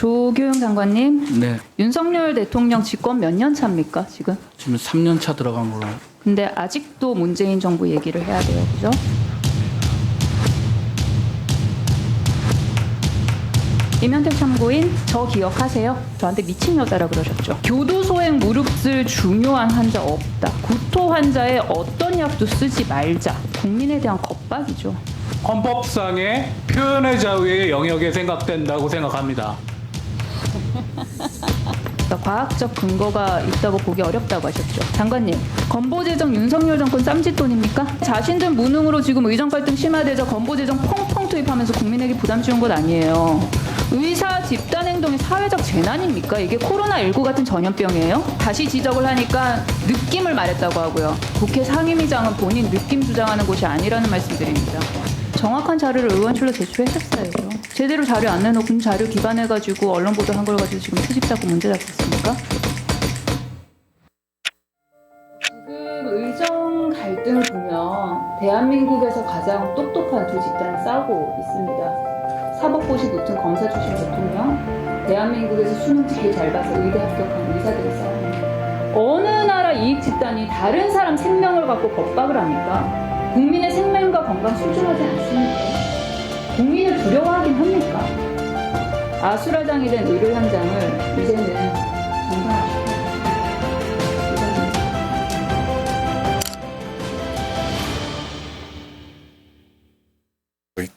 조교영 장관님, 네, 윤석열 대통령 집권 몇 년 차입니까 지금? 지금 3년 차 들어간 걸로. 근데 아직도 문재인 정부 얘기를 해야 돼요, 그죠? 임현택 참고인, 저 기억하세요? 저한테 미친 여자라 그러셨죠. 교도소행 무릎쓸 중요한 환자 없다. 구토 환자의 어떤 약도 쓰지 말자. 국민에 대한 겁박이죠. 헌법상의 표현의 자유의 영역에 생각된다고 생각합니다. 그러니까 과학적 근거가 있다고 보기 어렵다고 하셨죠. 장관님, 건보재정 윤석열 정권 쌈짓돈입니까? 자신들 무능으로 지금 의정 갈등 심화되자 건보재정 펑펑 투입하면서 국민에게 부담 지운 것 아니에요. 의사 집단 행동이 사회적 재난입니까? 이게 코로나19 같은 전염병이에요? 다시 지적을 하니까 느낌을 말했다고 하고요. 국회 상임위장은 본인 느낌 주장하는 곳이 아니라는 말씀드립니다. 정확한 자료를 의원실로 제출했었어야죠. 제대로 자료 안 내놓고 자료 기반해가지고 언론 보도한 걸 가지고 지금 수집 잡고 문제 잡겠습니까? 지금 의정 갈등을 보면 대한민국에서 가장 똑똑한 두 집단이 싸우고 있습니다. 사법고시 붙은 검사 출신 대통령, 대한민국에서 수능 제일 잘 봐서 의대 합격한 의사들이 싸웁니다. 어느 나라 이익 집단이 다른 사람 생명을 갖고 겁박을 합니까? 국민의 생명과 건강 소중하지 않습니까? 국민을 두려워하긴 합니까? 아수라장이 된 의료 현장을 이제는 정상화시켜야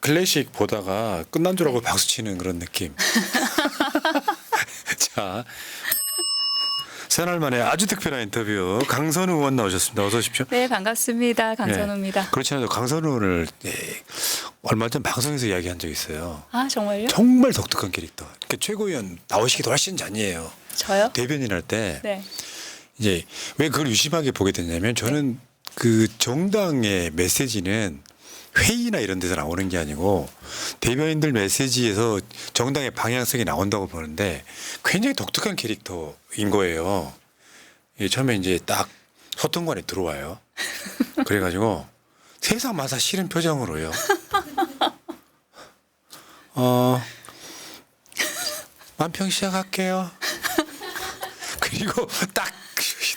클래식 보다가 끝난 줄 알고 박수 치는 그런 느낌. 자, 새날 만에 아주 특별한 인터뷰 강선우 의원 나오셨습니다. 어서 오십시오. 네, 반갑습니다. 강선우입니다. 그렇지 않아도 강선우 의원을 얼마 전 방송에서 이야기한 적이 있어요. 아, 정말요? 정말 독특한 캐릭터. 그러니까 최고위원 나오시기도 훨씬 전이에요. 저요? 대변인 할 때 네. 이제 왜 그걸 유심하게 보게 됐냐면 저는 그 정당의 메시지는 회의나 이런 데서 나오는 게 아니고 대변인들 메시지에서 정당의 방향성이 나온다고 보는데 굉장히 독특한 캐릭터인 거예요. 처음에 이제 딱 소통관에 들어와요. 그래가지고 세상 마사 싫은 표정으로요. 만평 시작할게요. 그리고 딱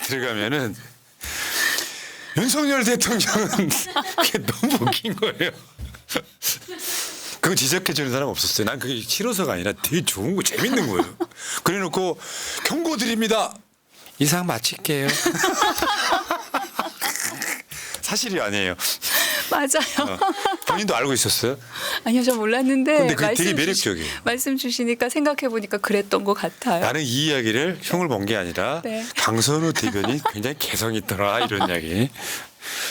들어가면은 윤석열 대통령은 그게 너무 웃긴 거예요. 그거 지적해 주는 사람 없었어요. 난 그게 싫어서가 아니라 되게 좋은 거 재밌는 거예요. 그래 놓고 경고 드립니다. 이상 마칠게요. 사실이 아니에요. 맞아요. 본인도 알고 있었어요? 아니요, 저 몰랐는데. 근데 그게 되게 매력적이에요. 말씀 주시니까 생각해보니까 그랬던 것 같아요. 나는 이 이야기를 형을 본 게 아니라 네. 강선우 대변인 굉장히 개성 있더라 이런 이야기.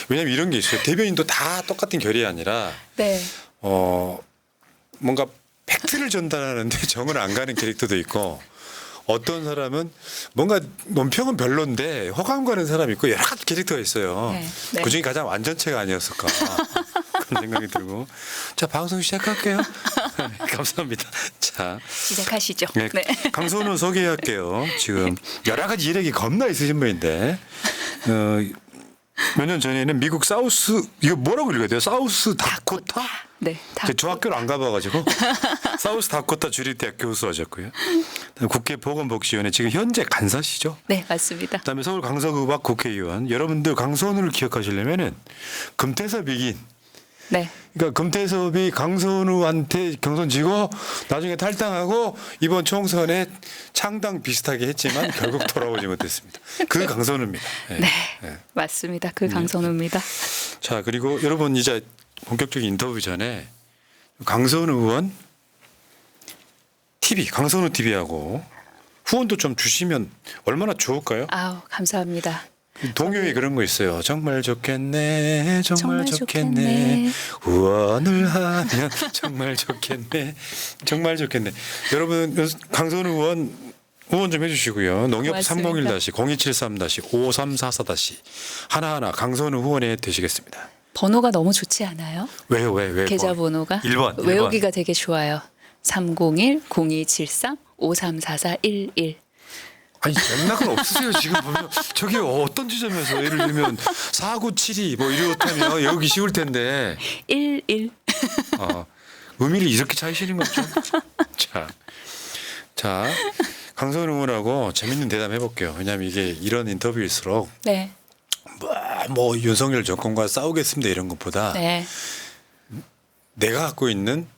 왜냐면 이런 게 있어요. 대변인도 다 똑같은 결이 아니라 네. 뭔가 팩트를 전달하는데 정을 안 가는 캐릭터도 있고 어떤 사람은 뭔가 논평은 별론데 호감 가는 사람이 있고 여러 가지 캐릭터가 있어요. 네, 네. 그중에 가장 완전체가 아니었을까 그런 생각이 들고 자 방송 시작할게요. 감사합니다. 자 시작하시죠. 네, 네. 강선우 소개할게요. 지금 여러 가지 이력이 겁나 있으신 분인데 몇 년 전에는 미국 사우스 이거 뭐라고 읽어야 돼요? 사우스 다코타? 네. 저 학교를 안 가봐가지고 사우스 다코타 주립대학 교수하셨고요. 국회 보건복지위원회 지금 현재 간사시죠? 네, 맞습니다. 그다음에 서울 강서구박 국회의원. 여러분들 강선우를 기억하시려면은 금태섭 이긴. 네. 그러니까 금태섭이 강선우한테 경선 지고 나중에 탈당하고 이번 총선에 창당 비슷하게 했지만 결국 돌아오지 못했습니다. 그 강선우입니다. 네. 네. 맞습니다. 그 강선우입니다. 자 그리고 여러분 이제 본격적인 인터뷰 전에 강선우 의원 TV 강선우 TV하고 후원도 좀 주시면 얼마나 좋을까요? 아우, 감사합니다. 동요에 그런 거 있어요. 정말 좋겠네, 정말 정말 좋겠네. 좋겠네. 후원을 하면 정말 좋겠네, 정말 좋겠네. 여러분 강선우 의원 후원 좀 해주시고요. 농협 고맙습니다. 301-0273-5344- 하나하나 강선우 후원에 되시겠습니다. 번호가 너무 좋지 않아요? 왜요? 왜? 계좌 번호가 1번. 외우기가 되게 좋아요. 301-0273-534411. 아니 맥락은 없으세요 지금 보면 저기 어떤 지점에서 예를 들면 4972 뭐 이렇다면 여기 쉬울 텐데 11. 의미를 이렇게 차이시는 거죠. 자 자, 강선 의원하고 재밌는 대담 해볼게요. 왜냐하면 이게 이런 인터뷰일수록 네. 뭐 윤석열 정권과 싸우겠습니다 이런 것보다 네. 내가 갖고 있는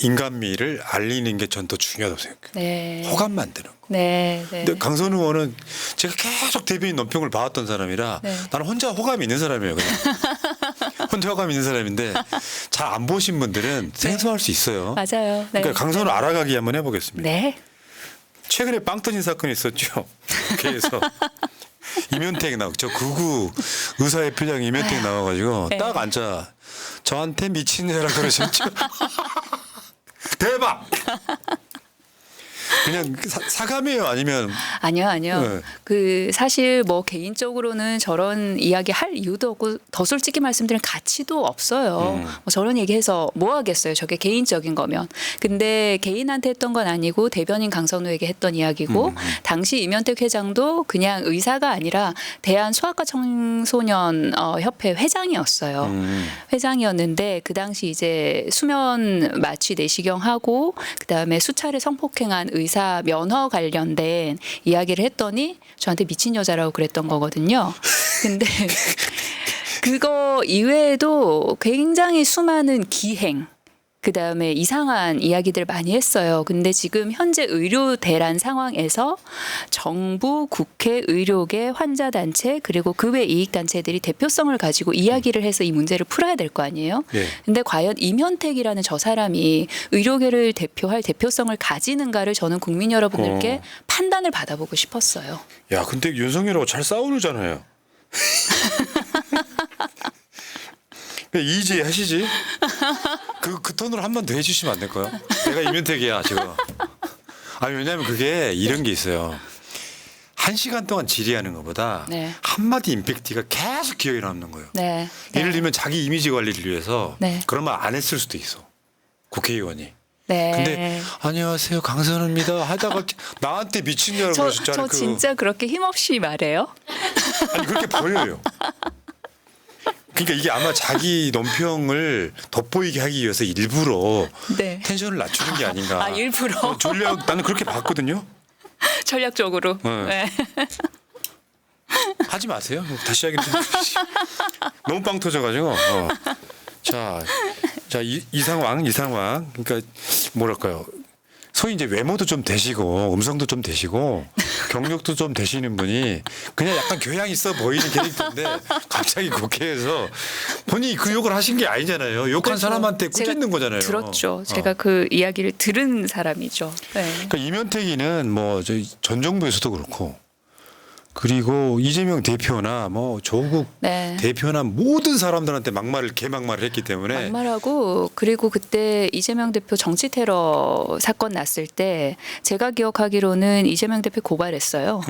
인간미를 알리는 게 전 더 중요하다고 생각해요. 네. 호감 만드는 거. 네. 네. 근데 강선 의원은 제가 계속 대변인 논평을 봐왔던 사람이라 네. 나는 혼자 호감이 있는 사람이에요. 그냥. 혼자 호감이 있는 사람인데 잘 안 보신 분들은 생소할 수 있어요. 맞아요. 네. 그러니까 강선을 알아가기 한번 해보겠습니다. 네. 최근에 빵 터진 사건이 있었죠. 그래서 이면택 저 극우 의사의 표정 이면택 나와가지고 네. 딱 앉아 저한테 미친애라 그러셨죠. 대박. 그냥 사감이에요 아니면 아니요, 아니요. 네. 그 사실 뭐 개인적으로는 저런 이야기 할 이유도 없고 더 솔직히 말씀드리면 가치도 없어요. 뭐 저런 얘기해서 뭐 하겠어요. 저게 개인적인 거면. 근데 개인한테 했던 건 아니고 대변인 강선우에게 했던 이야기고 당시 이면택 회장도 그냥 의사가 아니라 대한 소아과 청소년 협회 회장이었어요. 회장이었는데 그 당시 이제 수면 마취 내시경 하고 그다음에 수차례 성폭행한 의사 면허 관련된 이야기를 했더니 저한테 미친 여자라고 그랬던 거거든요. 근데 그거 이외에도 굉장히 수많은 기행 그다음에 이상한 이야기들 많이 했어요. 근데 지금 현재 의료 대란 상황에서 정부, 국회, 의료계, 환자단체 그리고 그 외 이익단체들이 대표성을 가지고 이야기를 해서 이 문제를 풀어야 될 거 아니에요. 예. 근데 과연 이면택이라는 저 사람이 의료계를 대표할 대표성을 가지는가를 저는 국민 여러분들께 판단을 받아보고 싶었어요. 야 근데 윤석열하고 잘 싸우잖아요. 이제 하시지. 그 톤으로 한 번 더 해주시면 안 될까요? 내가 이면택이야 지금. 아니 왜냐하면 그게 이런 게 있어요. 1시간 동안 질의하는 것보다 네. 한마디 임팩트가 계속 기억에 남는 거예요. 네. 예를 들면 자기 이미지 관리를 위해서 네. 그런 말 안 했을 수도 있어. 국회의원이. 네. 근데 안녕하세요 강선우입니다 하다가 나한테 미친 줄 알고 저 그러셨잖아요. 진짜 그렇게 힘없이 말해요? 아니 그렇게 보여요. 그러니까 이게 아마 자기 논평을 돋보이게 하기 위해서 일부러 네. 텐션을 낮추는 게 아닌가. 아, 일부러? 전략 나는 그렇게 봤거든요. 전략적으로. 네. 네. 하지 마세요. 다시 하겠는데 너무 빵 터져가지고. 자, 이 상황. 그러니까 뭐랄까요. 소위 이제 외모도 좀 되시고 음성도 좀 되시고 경력도 좀 되시는 분이 그냥 약간 교양 있어 보이는 캐릭터인데 갑자기 국회에서 본인이 그 욕을 하신 게 아니잖아요. 욕한 그렇죠. 사람한테 제가 꾸짖는 거잖아요. 들었죠. 제가 그 이야기를 들은 사람이죠. 네. 그러니까 이면택이는 뭐 저희 전 정부에서도 그렇고 그리고 이재명 대표나 뭐 조국 네. 대표나 모든 사람들한테 개막말을 했기 때문에 막말하고 그리고 그때 이재명 대표 정치 테러 사건 났을 때 제가 기억하기로는 이재명 대표 고발했어요.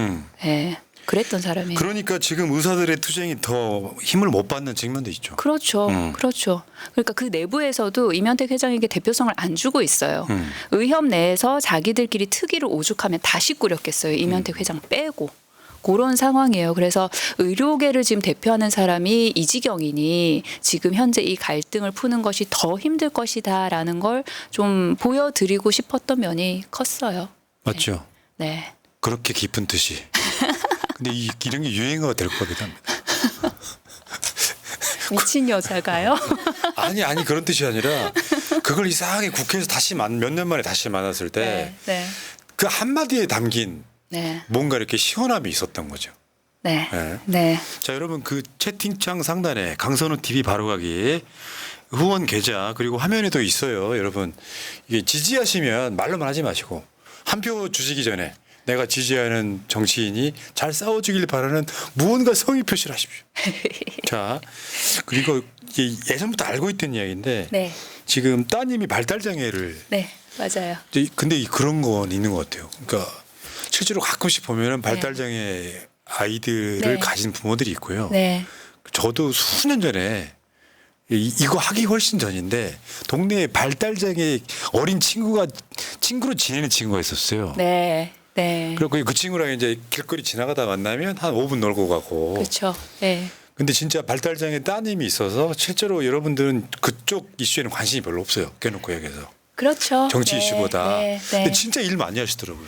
네. 그랬던 사람이에요. 그러니까 지금 의사들의 투쟁이 더 힘을 못 받는 측면도 있죠. 그렇죠. 그렇죠. 그러니까 그 내부에서도 이면택 회장에게 대표성을 안 주고 있어요. 의협 내에서 자기들끼리 특위를 오죽하면 다시 꾸렸겠어요. 이면택 회장 빼고. 그런 상황이에요. 그래서 의료계를 지금 대표하는 사람이 이 지경이니 지금 현재 이 갈등을 푸는 것이 더 힘들 것이다라는 걸 좀 보여드리고 싶었던 면이 컸어요. 맞죠? 네. 그렇게 깊은 뜻이. 근데 이런 게 유행어가 될 것 같기도 합니다. 미친 여자가요? 아니 그런 뜻이 아니라 그걸 이상하게 국회에서 몇 년 만에 다시 만났을 때 네. 그 한마디에 담긴 네. 뭔가 이렇게 시원함이 있었던 거죠. 네. 네. 네. 자 여러분 그 채팅창 상단에 강선우 TV 바로가기 후원 계좌 그리고 화면에도 있어요. 여러분 이게 지지하시면 말로만 하지 마시고 한 표 주시기 전에 내가 지지하는 정치인이 잘 싸워주길 바라는 무언가 성의 표시를 하십시오. 자 그리고 이게 예전부터 알고 있던 이야기인데 네. 지금 따님이 발달 장애를 네. 맞아요. 근데 그런 건 있는 것 같아요. 그러니까 실제로 가끔씩 보면은 발달 장애 아이들을 네. 가진 부모들이 있고요. 네. 저도 수년 전에 이거 하기 훨씬 전인데 동네에 발달장애 어린 친구로 지내는 친구가 있었어요. 네. 네. 그리고 그 친구랑 이제 길거리 지나가다 만나면 한 5분 놀고 가고. 그렇죠. 네. 근데 진짜 발달장애 따님이 있어서 실제로 여러분들은 그쪽 이슈에는 관심이 별로 없어요. 깨놓고 얘기해서. 그렇죠. 정치 네, 이슈보다. 네, 근데 네. 진짜 일 많이 하시더라고요.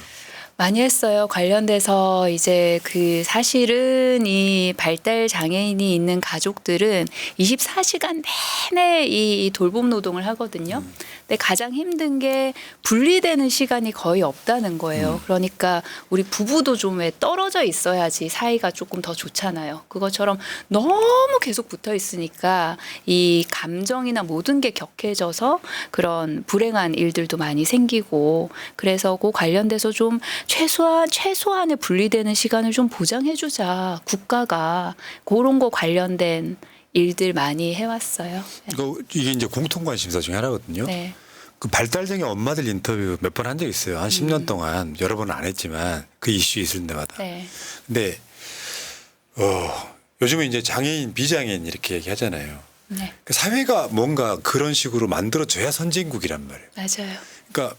많이 했어요. 관련돼서 이제 그 사실은 이 발달 장애인이 있는 가족들은 24시간 내내 이 돌봄 노동을 하거든요. 근데 가장 힘든 게 분리되는 시간이 거의 없다는 거예요. 그러니까 우리 부부도 좀 왜 떨어져 있어야지 사이가 조금 더 좋잖아요. 그것처럼 너무 계속 붙어 있으니까 이 감정이나 모든 게 격해져서 그런 불행한 일들도 많이 생기고, 그래서 그 관련돼서 좀 최소한의 분리되는 시간을 좀 보장해주자, 국가가. 그런 거 관련된 일들 많이 해왔어요. 이게 이제 공통 관심사 중에 하나거든요. 네. 그 발달장애 엄마들 인터뷰 몇 번 한 적 있어요. 한 10년 동안 여러 번은 안 했지만 그 이슈 있을 때마다. 네. 근데 요즘은 이제 장애인, 비장애인 이렇게 얘기하잖아요. 네. 그 사회가 뭔가 그런 식으로 만들어줘야 선진국이란 말이에요. 맞아요. 그러니까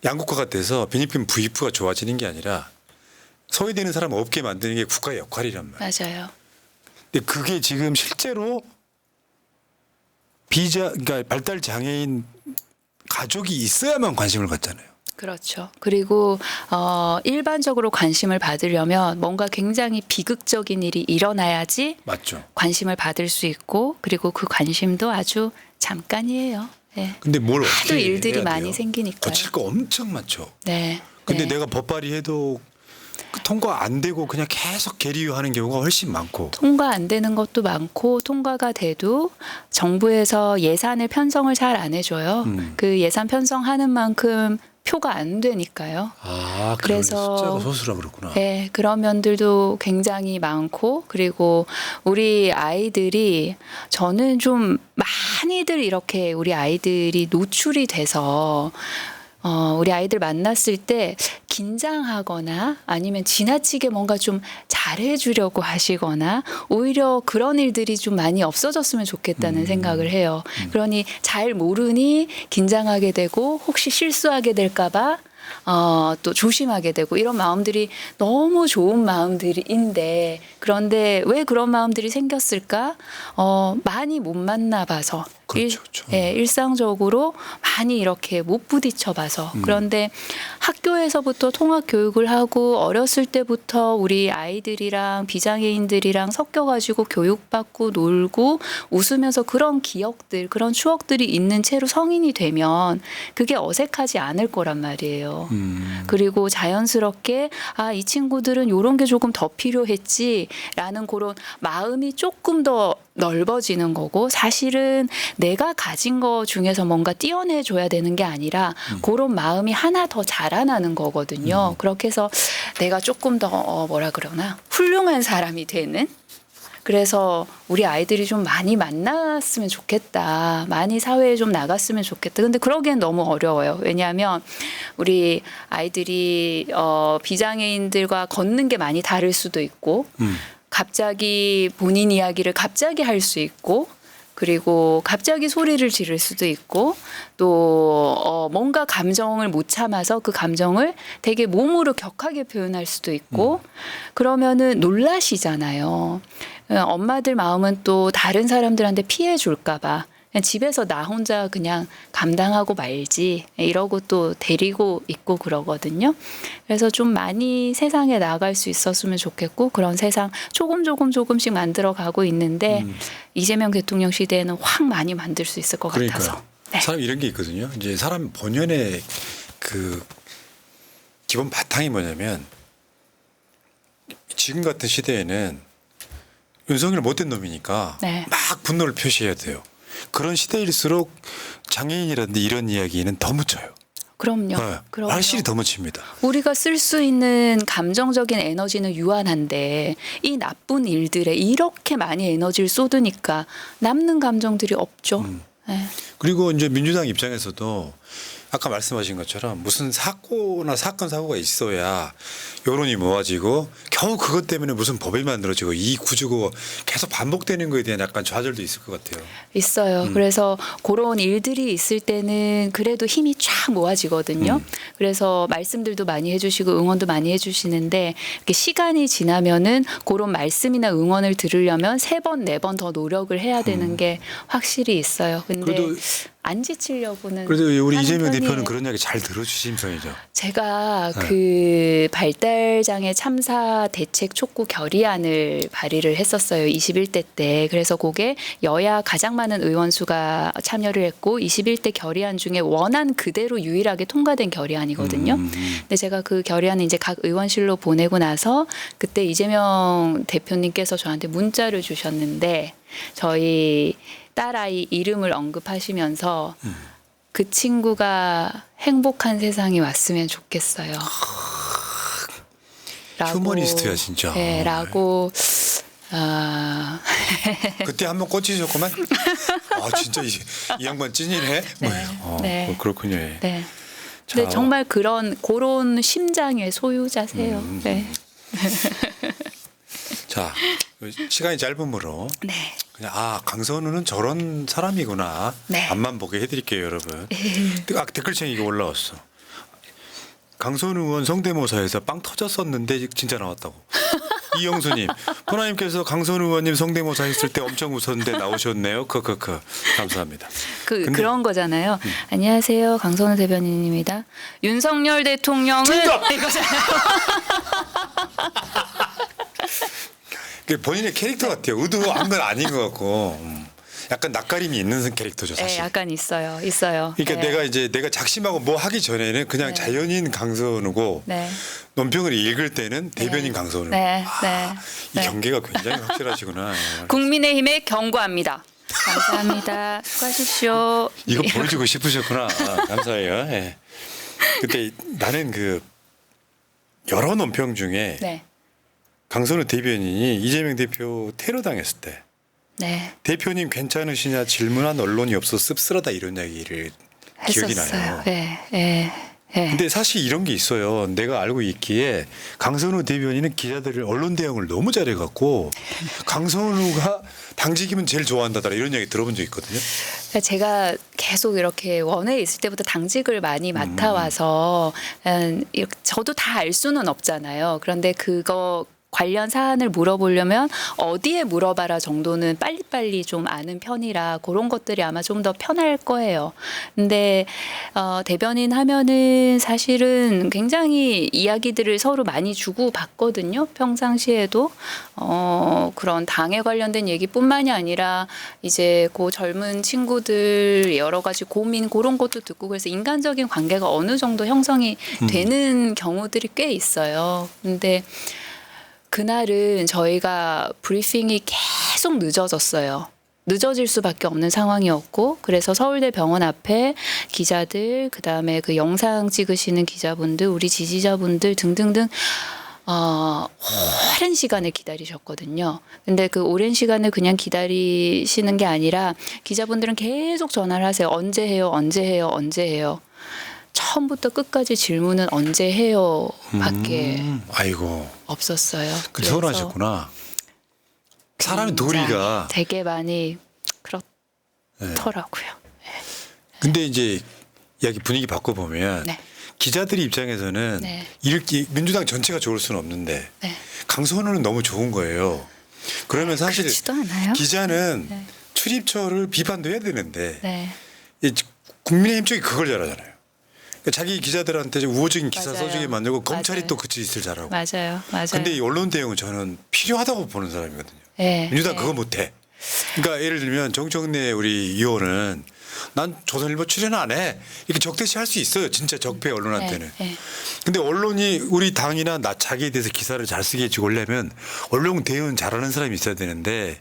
양국화가 돼서 필리핀 부익부가 좋아지는 게 아니라 소외되는 사람 없게 만드는 게 국가의 역할이란 말이에요. 맞아요. 근데 그게 지금 실제로 그러니까 발달 장애인 가족이 있어야만 관심을 갖잖아요. 그렇죠. 그리고 일반적으로 관심을 받으려면 뭔가 굉장히 비극적인 일이 일어나야지 맞죠. 관심을 받을 수 있고, 그리고 그 관심도 아주 잠깐이에요. 네. 근데 뭘 하도 어떻게 일들이 해야 많이 돼요? 생기니까요. 고칠 거 엄청 많죠. 네. 근데 네. 내가 법 발의해도 통과 안 되고 그냥 계속 계류하는 경우가 훨씬 많고. 통과 안 되는 것도 많고, 통과가 돼도 정부에서 예산을 편성을 잘 안 해줘요. 그 예산 편성하는 만큼 표가 안 되니까요. 아, 그래서 숫자가 소수라 그렇구나. 네, 그런 면들도 굉장히 많고, 그리고 우리 아이들이, 저는 좀 많이들 이렇게 우리 아이들이 노출이 돼서 우리 아이들 만났을 때 긴장하거나 아니면 지나치게 뭔가 좀 잘해주려고 하시거나, 오히려 그런 일들이 좀 많이 없어졌으면 좋겠다는 생각을 해요. 그러니 잘 모르니 긴장하게 되고, 혹시 실수하게 될까봐 또 조심하게 되고, 이런 마음들이 너무 좋은 마음들인데, 그런데 왜 그런 마음들이 생겼을까? 많이 못 만나봐서. 그렇죠, 그렇죠. 일상적으로 많이 이렇게 못 부딪혀봐서. 그런데 학교에서부터 통합 교육을 하고 어렸을 때부터 우리 아이들이랑 비장애인들이랑 섞여가지고 교육받고 놀고 웃으면서 그런 기억들, 그런 추억들이 있는 채로 성인이 되면 그게 어색하지 않을 거란 말이에요. 그리고 자연스럽게 이 친구들은 이런 게 조금 더 필요했지라는 그런 마음이 조금 더 넓어지는 거고, 사실은 내가 가진 거 중에서 뭔가 띄어내줘야 되는 게 아니라 그런 마음이 하나 더 자라나는 거거든요. 그렇게 해서 내가 조금 더 훌륭한 사람이 되는, 그래서 우리 아이들이 좀 많이 만났으면 좋겠다. 많이 사회에 좀 나갔으면 좋겠다. 근데 그러기엔 너무 어려워요. 왜냐하면 우리 아이들이 비장애인들과 걷는 게 많이 다를 수도 있고, 갑자기 본인 이야기를 갑자기 할 수 있고, 그리고 갑자기 소리를 지를 수도 있고, 또 뭔가 감정을 못 참아서 그 감정을 되게 몸으로 격하게 표현할 수도 있고, 그러면은 놀라시잖아요. 엄마들 마음은 또 다른 사람들한테 피해 줄까 봐 그냥 집에서 나 혼자 그냥 감당하고 말지 이러고 또 데리고 있고 그러거든요. 그래서 좀 많이 세상에 나갈 수 있었으면 좋겠고, 그런 세상 조금씩 만들어 가고 있는데 이재명 대통령 시대에는 확 많이 만들 수 있을 것 같아서. 네. 사람 이런 게 있거든요. 이제 사람 본연의 그 기본 바탕이 뭐냐면, 지금 같은 시대에는 윤석열 못된 놈이니까 네. 막 분노를 표시해야 돼요. 그런 시대일수록 장애인이라든지 이런 이야기는 더 묻혀요. 그럼요. 네, 그럼요. 확실히 더 묻힙니다. 우리가 쓸 수 있는 감정적인 에너지는 유한한데 이 나쁜 일들에 이렇게 많이 에너지를 쏟으니까 남는 감정들이 없죠. 네. 그리고 이제 민주당 입장에서도 아까 말씀하신 것처럼 무슨 사고나 사건 사고가 있어야 여론이 모아지고 겨우 그것 때문에 무슨 법이 만들어지고 이 구조가 계속 반복되는 거에 대한 약간 좌절도 있을 것 같아요. 있어요. 그래서 그런 일들이 있을 때는 그래도 힘이 쫙 모아지거든요. 그래서 말씀들도 많이 해주시고 응원도 많이 해주시는데, 이렇게 시간이 지나면은 그런 말씀이나 응원을 들으려면 3번, 4번 더 노력을 해야 되는 게 확실히 있어요. 근데 그래도 안 지치려고는 그래도 우리 하는 이재명 편이에요. 대표는 그런 이야기 잘 들어주신 편이죠. 제가 네. 그 발달장애 참사 대책 촉구 결의안을 발의를 했었어요. 21대 때. 그래서 그게 여야 가장 많은 의원 수가 참여를 했고 21대 결의안 중에 원안 그대로 유일하게 통과된 결의안이거든요. 근데 제가 그 결의안을 이제 각 의원실로 보내고 나서 그때 이재명 대표님께서 저한테 문자를 주셨는데 저희 딸아이 이름을 언급하시면서 그 친구가 행복한 세상이 왔으면 좋겠어요. 휴머니스트야, 진짜. 네, 라고 그때 한번 꽂히셨구만. 아 진짜 이 양반 찐이네. 네. 네. 그렇군요. 예. 네. 자, 근데 정말 그런 심장의 소유자세요. 네. 자 시간이 짧으므로 네. 그냥 강선우는 저런 사람이구나. 네. 앞만 보게 해드릴게요, 여러분. 댓글창에 이거 올라왔어. 강선우 의원 성대모사에서 빵 터졌었는데 진짜 나왔다고. 이영수님, 포나님께서 강선우 의원님 성대모사 했을 때 엄청 웃었는데 나오셨네요. 감사합니다. 근데- 그런 거잖아요. 안녕하세요, 강선우 대변인입니다. 윤석열 대통령은 이거잖아요. 본인의 캐릭터 같아요. 의도한 건 아닌 것 같고 약간 낯가림이 있는 캐릭터죠, 네, 사실. 약간 있어요. 그러니까 네. 내가 작심하고 뭐 하기 전에는 그냥 네. 자연인 강선우고 네. 논평을 읽을 때는 대변인 강선우. 네, 네, 이 네. 경계가 굉장히 확실하시구나. 예. 국민의힘에 경고합니다. 감사합니다. 수고하십시오. 이거 보여주고 싶으셨구나. 감사해요. 예. 그때 나는 여러 논평 중에 네, 강선우 대변인이 이재명 대표 테러 당했을 때 네, 대표님 괜찮으시냐 질문한 언론이 없어 씁쓸하다 이런 이야기를 기억이 했었어요. 나요. 네, 네, 네. 근데 사실 이런 게 있어요. 내가 알고 있기에 강선우 대변인은 기자들을 언론 대응을 너무 잘해갖고 강선우가 당직이면 제일 좋아한다더라 이런 이야기 들어본 적 있거든요. 그러니까 제가 계속 이렇게 원회에 있을 때부터 당직을 많이 맡아와서 이렇게 저도 다 알 수는 없잖아요. 그런데 그거 관련 사안을 물어보려면 어디에 물어봐라 정도는 빨리빨리 좀 아는 편이라 그런 것들이 아마 좀 더 편할 거예요. 근데 대변인 하면은 사실은 굉장히 이야기들을 서로 많이 주고 받거든요. 평상시에도 그런 당에 관련된 얘기뿐만이 아니라 이제 그 젊은 친구들 여러 가지 고민 그런 것도 듣고 그래서 인간적인 관계가 어느 정도 형성이 되는 경우들이 꽤 있어요. 근데 그날은 저희가 브리핑이 계속 늦어졌어요. 늦어질 수밖에 없는 상황이었고 그래서 서울대 병원 앞에 기자들 그다음에 그 영상 찍으시는 기자분들 우리 지지자분들 등등등 오랜 시간을 기다리셨거든요. 근데 그 오랜 시간을 그냥 기다리시는 게 아니라 기자분들은 계속 전화를 하세요. 언제 해요? 언제 해요? 언제 해요? 처음부터 끝까지 질문은 언제 해요? 밖에 아이고. 없었어요. 그래서 서운하셨구나. 사람의 도리가. 되게 많이 그렇더라고요. 근데 이제 이야기 분위기 바꿔보면 네. 기자들이 입장에서는 네. 이렇게 민주당 전체가 좋을 수는 없는데 네. 강선우는 너무 좋은 거예요. 그러면 사실 그렇지도 않아요. 기자는 네. 출입처를 비판도 해야 되는데 네. 이 국민의힘 쪽이 그걸 잘하잖아요. 그러니까 자기 기자들한테 우호적인 기사 맞아요. 써주게 만들고 검찰이 맞아요. 또 그 짓을 잘하고. 맞아요. 맞아요. 근데 이 언론 대응은 저는 필요하다고 보는 사람이거든요. 네. 민주당 네. 그거 못해. 그러니까 예를 들면 정청래 우리 의원은 난 조선일보 출연 안 해. 이렇게 적대시할 수 있어요. 진짜 적폐 언론한테는. 네. 네. 근데 언론이 우리 당이나 자기에 대해서 기사를 잘 쓰게 해주려면 언론 대응 잘하는 사람이 있어야 되는데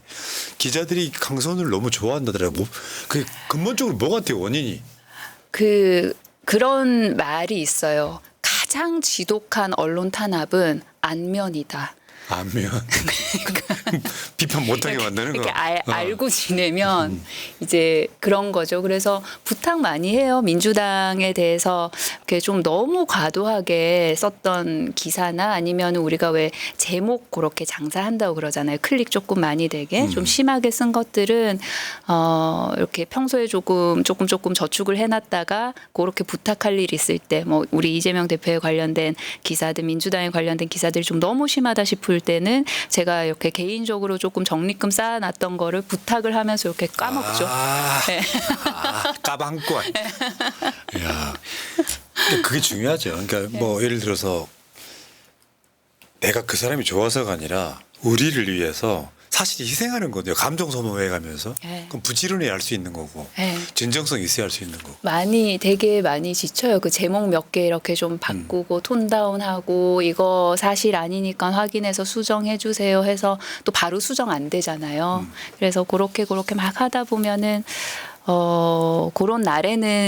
기자들이 강선우를 너무 좋아한다더라고. 그게 근본적으로 뭐 같아요 원인이? 그런 말이 있어요. 가장 지독한 언론 탄압은 안면이다. 안면 비판 못하게 만드는 거. 이렇게 알고 지내면 이제 그런 거죠. 그래서 부탁 많이 해요. 민주당에 대해서 이렇게 좀 너무 과도하게 썼던 기사나 아니면 우리가 왜 제목 그렇게 장사한다고 그러잖아요. 클릭 조금 많이 되게 좀 심하게 쓴 것들은 이렇게 평소에 조금 저축을 해놨다가 그렇게 부탁할 일 있을 때 뭐 우리 이재명 대표에 관련된 기사들 민주당에 관련된 기사들이 좀 너무 심하다 싶을 볼 때는 제가 이렇게 개인적으로 조금 적립금 쌓아놨던 거를 부탁을 하면서 이렇게 까먹죠. 네. 까방권. 야, 근데 그게 중요하죠. 그러니까 뭐 예를 들어서 내가 그 사람이 좋아서가 아니라 우리를 위해서 사실 희생하는 거죠. 감정 소모해 가면서. 네. 그럼 부지런히 할 수 있는 거고. 네. 진정성 있어야 할 수 있는 거고. 되게 많이 지쳐요. 그 제목 몇 개 이렇게 좀 바꾸고 톤다운하고 이거 사실 아니니까 확인해서 수정해 주세요 해서 또 바로 수정 안 되잖아요. 그래서 그렇게 막 하다 보면은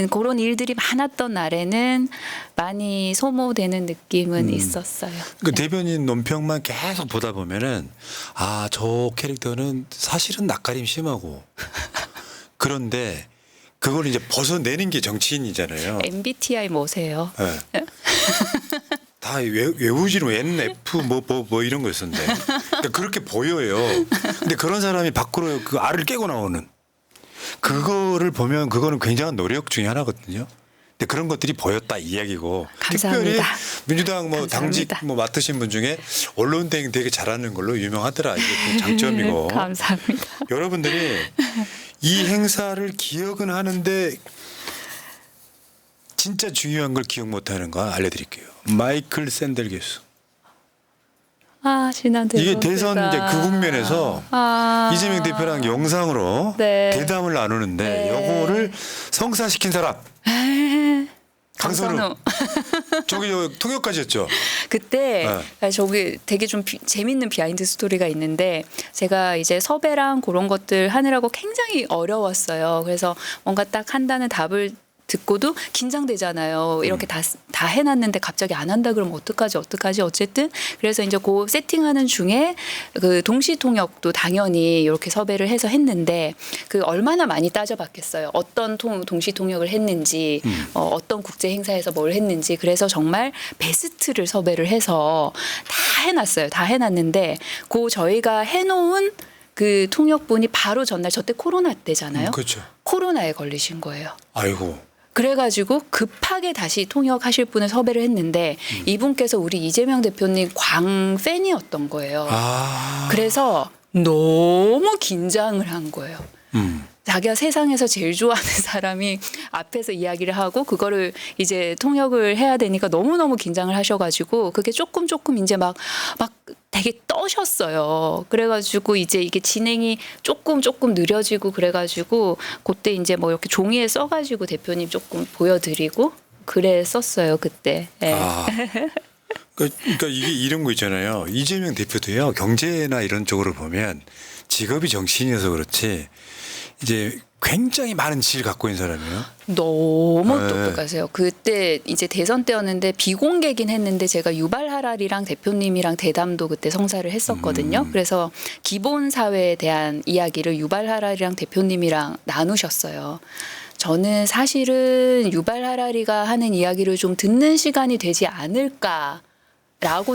그런 일들이 많았던 날에는 많이 소모되는 느낌은 있었어요. 그 대변인 논평만 계속 보다 보면은 아, 저 캐릭터는 사실은 낯가림 심하고 그런데 그걸 이제 벗어내는 게 정치인이잖아요. MBTI 뭐세요? 네. 다 외우지로 NF 뭐 이런 거 있었는데 그러니까 그렇게 보여요. 근데 그런 사람이 밖으로 그 알을 깨고 나오는 그거를 보면 그거는 굉장한 노력 중에 하나거든요. 근데 그런 것들이 보였다 이 이야기고. 감사합니다. 특별히 민주당 뭐 당직 감사합니다. 뭐 맡으신 분 중에 언론 대행 되게 잘하는 걸로 유명하더라. 이게 또 장점이고. 감사합니다. 여러분들이 이 행사를 기억은 하는데 진짜 중요한 걸 기억 못하는 거 알려드릴게요. 마이클 샌델 교수. 지난 대선 이게 대선 때다. 이제 그 국면에서 이재명 대표랑 영상으로 네. 대담을 나누는데 네. 요거를 성사시킨 사람 강선우. 저기 통역까지였죠. 그때 저기 되게 좀 재밌는 비하인드 스토리가 있는데 제가 이제 섭외랑 그런 것들 하느라고 굉장히 어려웠어요. 그래서 뭔가 딱 한다는 답을 듣고도 긴장되잖아요. 이렇게 다 해놨는데 갑자기 안 한다 그러면 어떡하지 어쨌든 그래서 이제 그 세팅하는 중에 그 동시 통역도 당연히 이렇게 섭외를 해서 했는데 그 얼마나 많이 따져봤겠어요. 어떤 동시 통역을 했는지 어떤 국제 행사에서 뭘 했는지 그래서 정말 베스트를 섭외를 해서 다 해놨어요. 다 해놨는데 그 저희가 해놓은 그 통역분이 바로 전날 저때 코로나 때잖아요. 그렇죠. 코로나에 걸리신 거예요. 아이고. 그래가지고 급하게 다시 통역하실 분을 섭외를 했는데 이분께서 우리 이재명 대표님 광팬이었던 거예요. 그래서 너무 긴장을 한 거예요. 자기가 세상에서 제일 좋아하는 사람이 앞에서 이야기를 하고 그거를 이제 통역을 해야 되니까 너무너무 긴장을 하셔가지고 그게 조금 이제 막 되게 떠셨어요. 그래가지고 이제 이게 진행이 조금 느려지고 그래가지고 그때 이제 뭐 이렇게 종이에 써가지고 대표님 조금 보여드리고 그랬었어요 그때. 네. 그러니까 이게 이런 거 있잖아요. 이재명 대표도요. 경제나 이런 쪽으로 보면 직업이 정치인이어서 그렇지 이제 굉장히 많은 지식을 갖고 있는 사람이에요. 너무 네. 똑똑하세요. 그때 이제 대선 때였는데 비공개긴 했는데 제가 유발 하라리랑 대표님이랑 대담도 그때 성사를 했었거든요. 그래서 기본 사회에 대한 이야기를 유발 하라리랑 대표님이랑 나누셨어요. 저는 사실은 유발 하라리가 하는 이야기를 좀 듣는 시간이 되지 않을까라고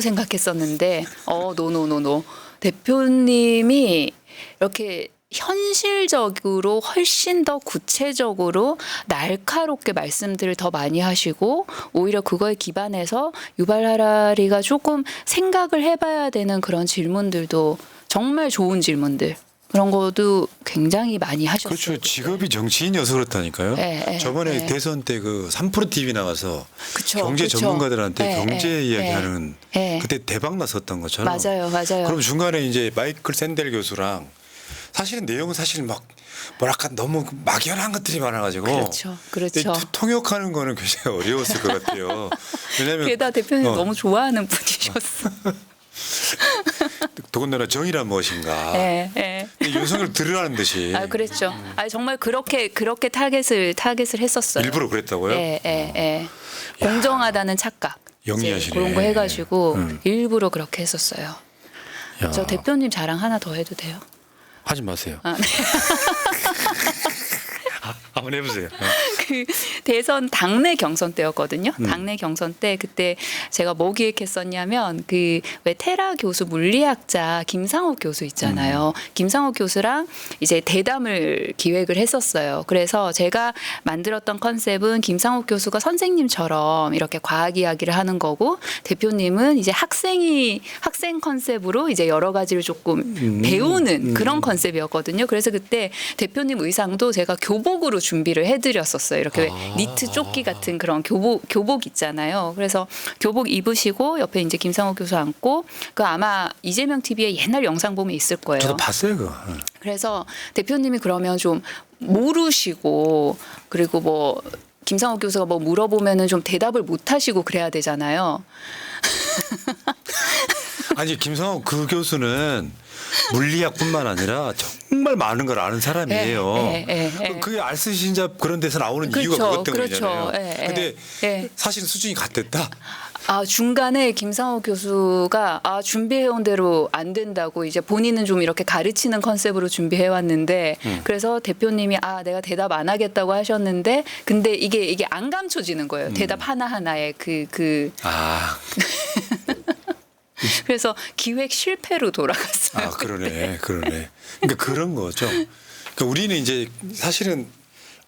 생각했었는데 노. 대표님이 이렇게 현실적으로 훨씬 더 구체적으로 날카롭게 말씀들을 더 많이 하시고 오히려 그거에 기반해서 유발 하라리가 조금 생각을 해봐야 되는 그런 질문들도 정말 좋은 질문들 그런 것도 굉장히 많이 하셨어요. 그렇죠. 직업이 정치인이어서 그렇다니까요. 저번에 대선 때 그 3프로 TV 나와서 경제 전문가들한테 경제 이야기하는 그때 대박 났었던 것처럼. 맞아요. 그럼 중간에 이제 마이클 샌델 교수랑 사실은 내용은 사실 막 뭐랄까 너무 막연한 것들이 많아가지고 그렇죠. 통역하는 거는 굉장히 어려웠을 것 같아요. 왜냐하면 게다가 대표님 너무 좋아하는 분이셨어. 더군다나 정의란 무엇인가. 윤석열 들으라는 듯이. 그랬죠. 정말 그렇게 타겟을 했었어요. 일부러 그랬다고요? 공정하다는 착각. 영리하시네. 그런 거 해가지고 일부러 그렇게 했었어요. 저 대표님 자랑 하나 더 해도 돼요? 하지 마세요. 네. 한번 해보세요. 그 대선 당내 경선 때였거든요. 당내 경선 때 그때 제가 뭐 기획했었냐면 그 왜 테라 교수 물리학자 김상옥 교수 있잖아요. 김상옥 교수랑 이제 대담을 기획을 했었어요. 그래서 제가 만들었던 컨셉은 김상옥 교수가 선생님처럼 이렇게 과학 이야기를 하는 거고 대표님은 이제 학생 컨셉으로 이제 여러 가지를 조금 배우는 그런 컨셉이었거든요. 그래서 그때 대표님 의상도 제가 교복으로 준비를 해드렸었어요. 이렇게 왜 니트 조끼 같은 그런 교복 있잖아요. 그래서 교복 입으시고 옆에 이제 김상옥 교수 앉고 그 아마 이재명 TV에 옛날 영상 보면 있을 거예요. 저도 봤어요 그거. 그래서 대표님이 그러면 좀 모르시고 그리고 뭐 김상옥 교수가 뭐 물어보면은 좀 대답을 못 하시고 그래야 되잖아요. 아니 김상욱 그 교수는 물리학뿐만 아니라 정말 많은 걸 아는 사람이에요. 그게 알쓸신잡 그런 데서 나오는 이유가 그것 때문이잖아요. 근데 사실은 수준이 같댔다. 아, 중간에 김상옥 교수가 준비해온 대로 안 된다고 이제 본인은 좀 이렇게 가르치는 컨셉으로 준비해왔는데 그래서 대표님이 내가 대답 안 하겠다고 하셨는데 근데 이게 안 감춰지는 거예요. 대답 하나하나에 그래서 기획 실패로 돌아갔어요. 그러네. 그러니까 그런 거죠. 그러니까 우리는 이제 사실은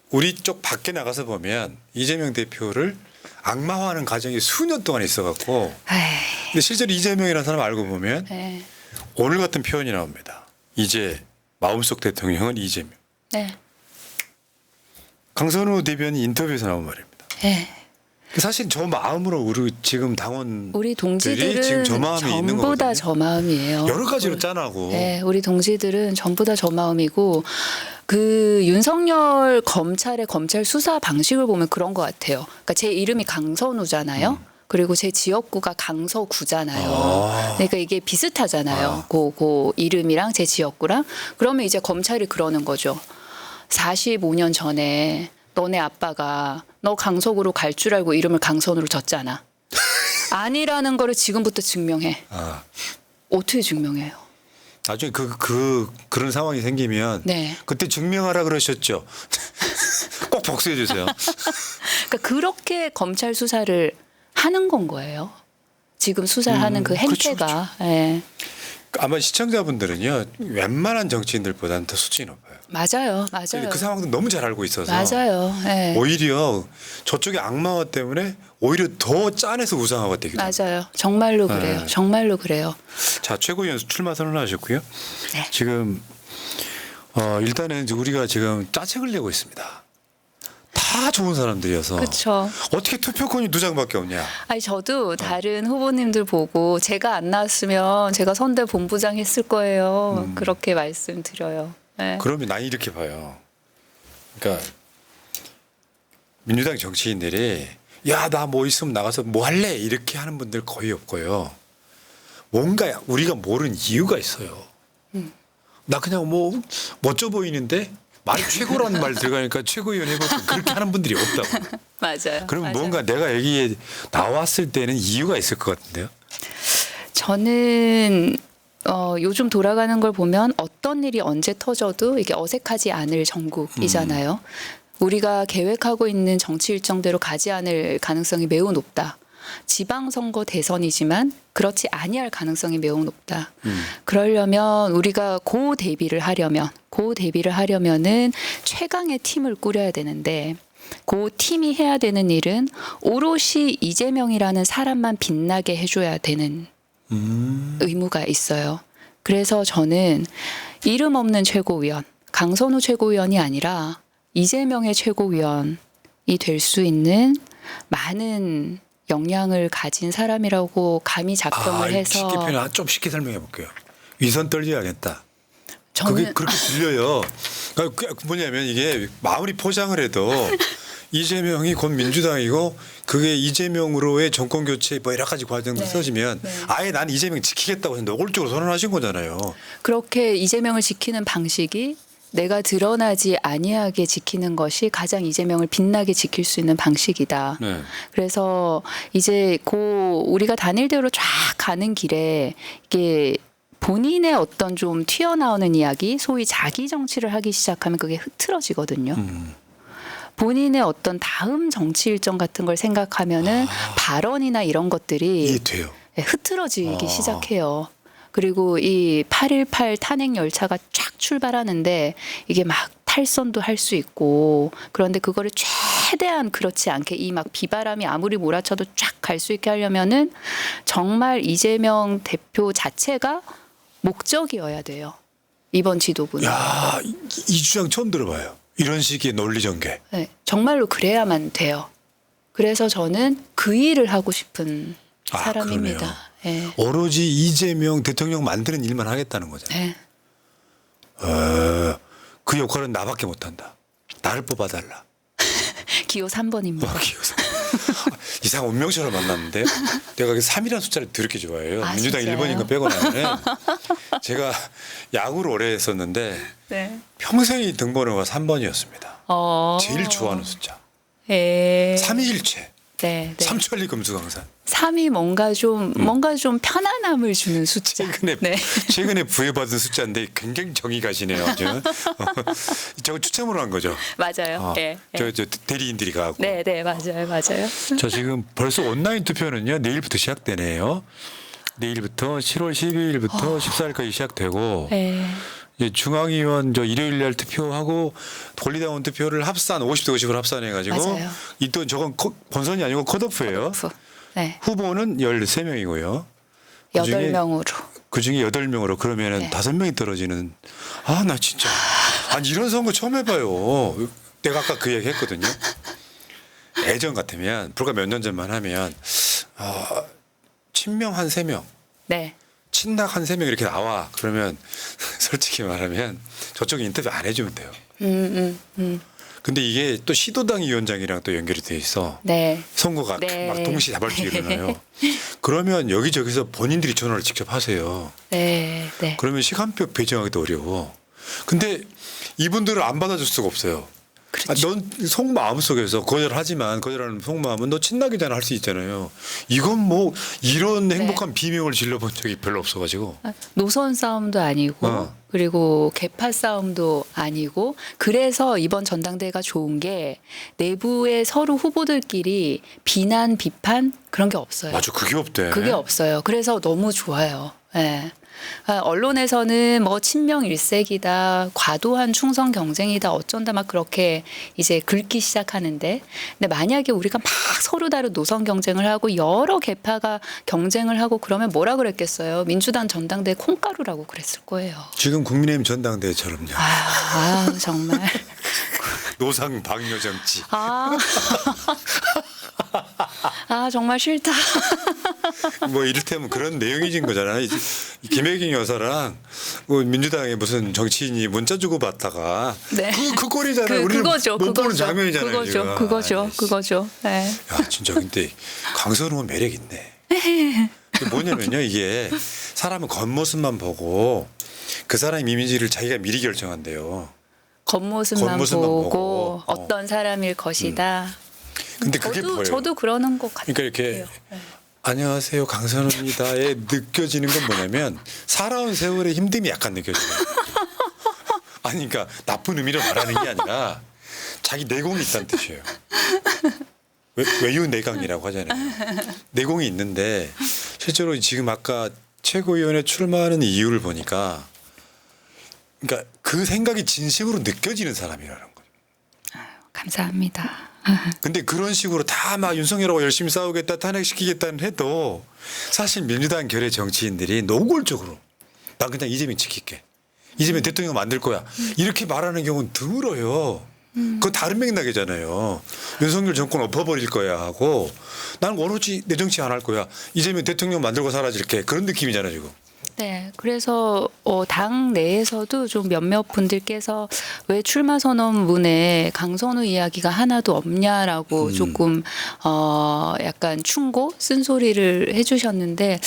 우리 쪽 밖에 나가서 보면 이재명 대표를 악마화하는 과정이 수년 동안 있어갖고 근데 실제로 이재명이라는 사람 알고 보면 오늘 같은 표현이 나옵니다. 이제 마음속 대통령은 이재명. 네. 강선우 대변인 인터뷰에서 나온 말입니다. 사실 저 마음으로 우리 지금 당원 우리 동지들은 지금 저 마음이 있는 전부 다 거거든요. 저 마음이에요. 여러 가지로 짠하고. 네, 우리 동지들은 전부 다 저 마음이고 그 윤석열 검찰의 검찰 수사 방식을 보면 그런 것 같아요. 그러니까 제 이름이 강선우잖아요. 그리고 제 지역구가 강서구잖아요. 그러니까 이게 비슷하잖아요. 그 이름이랑 제 지역구랑. 그러면 이제 검찰이 그러는 거죠. 45년 전에 너네 아빠가 너 강서구로 갈 줄 알고 이름을 강선우로 졌잖아. 아니라는 거를 지금부터 증명해. 어떻게 증명해요? 나중에 그런 상황이 생기면 그때 증명하라 그러셨죠. 꼭 복수해 주세요. 그러니까 그렇게 검찰 수사를 하는 건 거예요. 지금 수사하는 그 행태가. 그렇죠. 아마 시청자분들은요 웬만한 정치인들보다는 더 수준이 높아요. 맞아요. 그 상황도 너무 잘 알고 있어서 맞아요. 오히려 저쪽의 악마화 때문에 오히려 더 짠해서 우상화가 되기도 합니다. 맞아요. 정말로 그래요. 정말로 그래요. 자, 최고위원 출마 선언하셨고요. 네. 지금 일단은 우리가 지금 짜책을 내고 있습니다. 다 좋은 사람들이어서 그렇죠. 어떻게 투표권이 2장밖에 없냐. 아니 저도 다른 후보님들 보고 제가 안 나왔으면 제가 선대 본부장 했을 거예요. 그렇게 말씀드려요. 네. 그러면 난 이렇게 봐요. 그러니까 민주당 정치인들이 야, 나 뭐 있으면 나가서 뭐 할래? 이렇게 하는 분들 거의 없고요. 뭔가 우리가 모르는 이유가 있어요. 나 그냥 뭐 멋져 보이는데 말이 최고라는 말 들어가니까 최고위원 해보고 그렇게 하는 분들이 없다고. 맞아요. 그럼 맞아요. 뭔가 내가 여기에 나왔을 때는 이유가 있을 것 같은데요. 저는 요즘 돌아가는 걸 보면 어떤 일이 언제 터져도 이게 어색하지 않을 정국이잖아요. 우리가 계획하고 있는 정치 일정대로 가지 않을 가능성이 매우 높다. 지방선거 대선이지만 그렇지 아니할 가능성이 매우 높다. 그러려면 우리가 고 대비를 하려면은 최강의 팀을 꾸려야 되는데 그 팀이 해야 되는 일은 오롯이 이재명이라는 사람만 빛나게 해줘야 되는 의무가 있어요. 그래서 저는 이름 없는 최고위원, 강선우 최고위원이 아니라 이재명의 최고위원이 될 수 있는 많은 역량을 가진 사람이라고 감히 자평을 해서 좀 쉽게 설명해 볼게요. 위선 떨려야겠다. 저는 그게 그렇게 들려요. 그러니까 뭐냐면 이게 아무리 포장을 해도 이재명이 곧 민주당이고 그게 이재명으로의 정권 교체 뭐 여러 가지 과정도 써지면 아예 난 이재명 지키겠다고 해서 노골적으로 선언하신 거잖아요. 그렇게 이재명을 지키는 방식이 내가 드러나지 아니하게 지키는 것이 가장 이재명을 빛나게 지킬 수 있는 방식이다. 그래서 이제 우리가 단일대로 쫙 가는 길에 이게 본인의 어떤 좀 튀어나오는 이야기, 소위 자기 정치를 하기 시작하면 그게 흐트러지거든요. 본인의 어떤 다음 정치 일정 같은 걸 생각하면은 발언이나 이런 것들이 이해돼요. 흐트러지기 아. 시작해요. 그리고 이 8.18 탄핵 열차가 쫙 출발하는데 이게 막 탈선도 할 수 있고 그런데 그거를 최대한 그렇지 않게 이 막 비바람이 아무리 몰아쳐도 쫙 갈 수 있게 하려면은 정말 이재명 대표 자체가 목적이어야 돼요. 이번 지도부는. 야, 이 주장 처음 들어봐요. 이런 식의 논리 전개. 네, 정말로 그래야만 돼요. 그래서 저는 그 일을 하고 싶은 아, 사람입니다. 예. 오로지 이재명 대통령 만드는 일만 하겠다는 거잖아요. 예. 그 역할은 나밖에 못한다. 나를 뽑아달라. 기호 3번입니다. 기어서. 이상 운명처럼 만났는데 내가 그 3이라는 숫자를 더럽게 좋아해요. 아, 민주당 진짜요? 1번인 거 빼고 나면 제가 야구를 오래 했었는데 네. 평생이 등번호가 3번이었습니다. 제일 좋아하는 숫자. 예. 3이 일체. 네, 네. 삼천리 금수강산. 3이 뭔가 좀 편안함을 주는 숫자. 최근에 네. 최근에 부여받은 숫자인데 굉장히 정이 가시네요. 저거 추첨으로 한 거죠. 맞아요. 예. 예. 저 대리인들이 가고. 네, 네, 맞아요. 맞아요. 저 지금 벌써 온라인 투표는요 내일부터 시작되네요. 내일부터 7월 12일부터 14일까지 시작되고 네. 이제 중앙위원 저 일요일 날 투표하고 권리당원 투표를 합산 50대 50으로 합산해가지고 맞아요. 이 또 저건 본선이 아니고 컷오프예요. 네. 후보는 13명이고요. 그중에 8명으로. 그중에 8명으로 그러면은 네. 5명이 떨어지는 아 나 진짜 아니 이런 선거 처음 해봐요. 내가 아까 그 얘기 했거든요. 예전 같으면 불과 몇 년 전만 하면 친명 한 3명 네. 친낙 한 3명 이렇게 나와 그러면 솔직히 말하면 저쪽 인터뷰 안 해주면 돼요. 근데 이게 또 시도당 위원장이랑 또 연결이 돼 있어. 네. 선거가 네. 막 동시에 다발적으로 일어나요. 그러면 여기저기서 본인들이 전화를 직접 하세요. 네. 네. 그러면 시간표 배정하기도 어려워. 근데 이분들을 안 받아줄 수가 없어요. 그렇죠. 넌 속마음 속에서 거절하지만 거절하는 속마음은 너 친낙이잖아 할 수 있잖아요. 이건 뭐 이런 행복한 비명을 질러본 적이 별로 없어가지고. 노선 싸움도 아니고 그리고 개파 싸움도 아니고 그래서 이번 전당대회가 좋은 게 내부의 서로 후보들끼리 비난 비판 그런 게 없어요. 맞아 그게 없대. 그게 없어요. 그래서 너무 좋아요. 예. 언론에서는 뭐 친명 일색이다, 과도한 충성 경쟁이다, 어쩐다 막 그렇게 이제 긁기 시작하는데, 근데 만약에 우리가 막 서로 다른 노선 경쟁을 하고 여러 개파가 경쟁을 하고 그러면 뭐라 그랬겠어요? 민주당 전당대회 콩가루라고 그랬을 거예요. 지금 국민의힘 전당대회처럼요. 정말. 노상 방뇨 정치. 정말 싫다. 뭐 이를테면 그런 내용이진 거잖아요. 김혜경 여사랑 뭐 민주당의 무슨 정치인이 문자 주고 받다가 네. 그 꼴이잖아요. 우리는 그거죠. 못 보는 장면이잖아요. 그거죠. 지금. 그거죠. 네. 야 진짜 근데 강선우는 매력 있네. 뭐냐면요 이게 사람은 겉모습만 보고 그 사람 이미지를 자기가 미리 결정한대요. 겉모습만 보고 어떤 사람일 것이다. 근데 그게 보여요. 저도 그러는 것 같아요. 그러니까 이렇게 안녕하세요 강선우입니다에 느껴지는 건 뭐냐면 살아온 세월의 힘듦이 약간 느껴져요. 아니 그러니까 나쁜 의미로 말하는 게 아니라 자기 내공이 있다는 뜻이에요. 외유내강이라고 하잖아요. 내공이 있는데 실제로 지금 아까 최고위원회 출마하는 이유를 보니까 그러니까 그 생각이 진심으로 느껴지는 사람이라는 거죠. 감사합니다. 근데 그런 식으로 다 막 윤석열하고 열심히 싸우겠다 탄핵시키겠다는 해도 사실 민주당 결의 정치인들이 노골적으로 난 그냥 이재명 지킬게. 이재명 대통령 만들 거야. 이렇게 말하는 경우는 드물어요. 그건 다른 맥락이잖아요. 윤석열 정권 엎어버릴 거야 하고 나는 오로지 내 정치 안 할 거야. 이재명 대통령 만들고 사라질게. 그런 느낌이잖아요 지금. 네, 그래서 당 내에서도 좀 몇몇 분들께서 왜 출마 선언문에 강선우 이야기가 하나도 없냐라고 조금 약간 충고 쓴소리를 해주셨는데